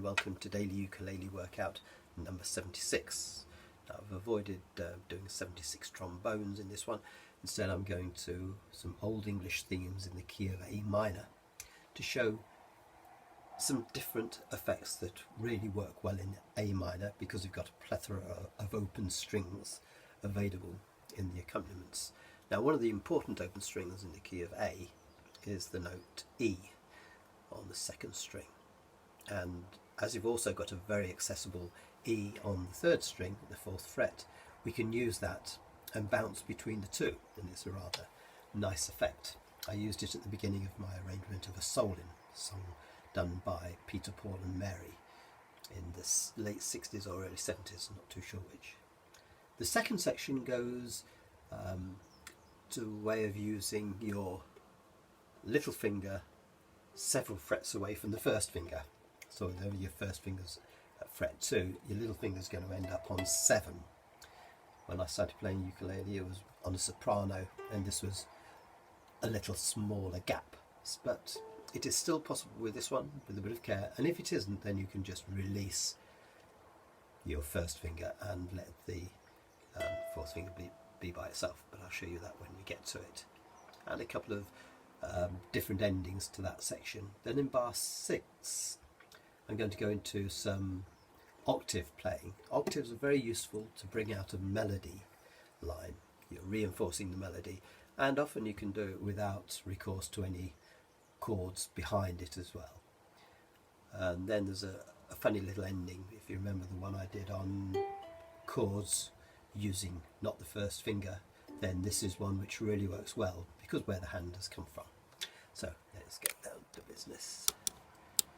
and welcome to Daily Ukulele Workout number 76. Now, I've avoided doing 76 trombones in this one. Instead I'm going to some Old English themes in the key of A minor to show some different effects that really work well in A minor because we've got a plethora of open strings available in the accompaniments. Now, one of the important open strings in the key of A is the note E on the second string, and as you've also got a very accessible E on the third string, the fourth fret, we can use that and bounce between the two, and it's a rather nice effect. I used it at the beginning of my arrangement of a Soalin song done by Peter, Paul and Mary in the late 60s or early 70s, I'm not too sure which. The second section goes to a way of using your little finger several frets away from the first finger. So though your first finger's at fret 2, your little finger's going to end up on 7. When I started playing ukulele, it was on a soprano, and this was a little smaller gap. But it is still possible with this one, with a bit of care, and if it isn't, then you can just release your first finger and let the fourth finger be by itself, but I'll show you that when we get to it. And a couple of different endings to that section. Then in bar 6 I'm going to go into some octave playing. Octaves are very useful to bring out a melody line. You're reinforcing the melody, and often you can do it without recourse to any chords behind it as well. And then there's a funny little ending, if you remember the one I did on chords using not the first finger, then this is one which really works well because where the hand has come from. So let's get down to business.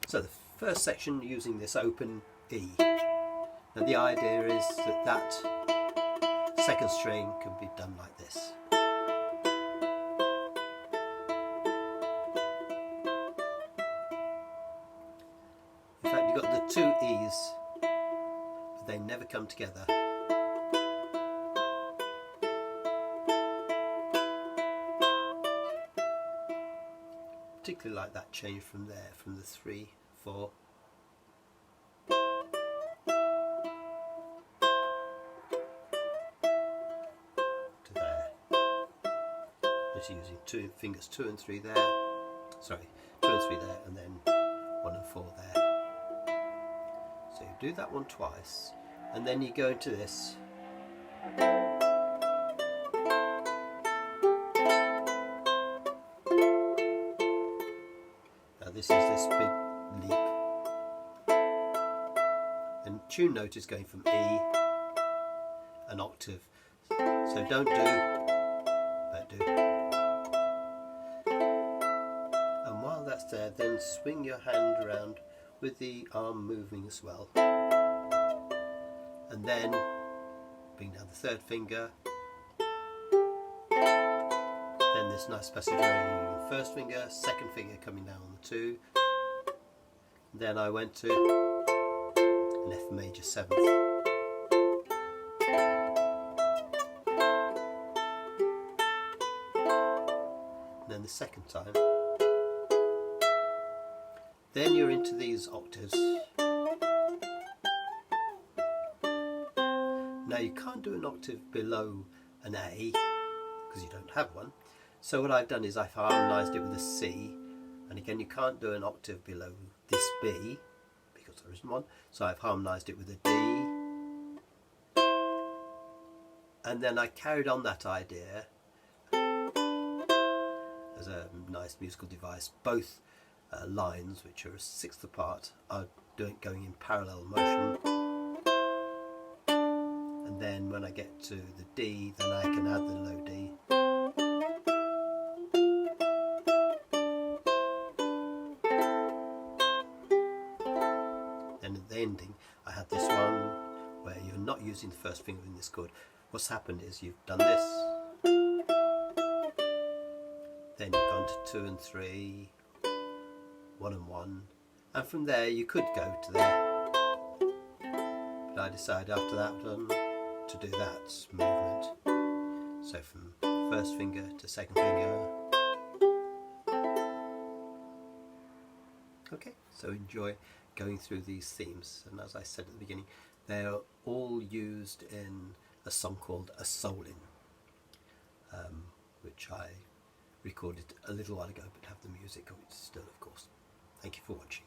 So the first section using this open E. Now the idea is that second string can be done like this. In fact, you've got the two E's, but they never come together. Particularly like that change from there, from the 3, 4. To there. Just using two fingers 2 and 3 there. Sorry, 2 and 3 there, and then 1 and 4 there. So you do that one twice, and then you go into this. This is this big leap, and tune note is going from E, an octave, so don't do, but do. And while that's there, then swing your hand around with the arm moving as well, and then bring down the third finger, then this nice passage around first finger, second finger coming down on the 2. Then I went to an F major 7th. And then the second time. Then you're into these octaves. Now you can't do an octave below an A because you don't have one. So what I've done is I've harmonised it with a C, and again you can't do an octave below this B because there isn't one, so I've harmonised it with a D, and then I carried on that idea as a nice musical device. Both lines, which are a sixth apart, are going in parallel motion, and then when I get to the D, then I can add the low D. Then at the ending I had this one where you're not using the first finger in this chord. What's happened is you've done this, then you've gone to 2 and 3, 1 and 1, and from there you could go to there, but I decided after that one to do that movement. So from first finger to second finger. Okay, so enjoy going through these themes, and as I said at the beginning, they're all used in a song called a Soalin, which I recorded a little while ago, but have the music of it still, of course. Thank you for watching.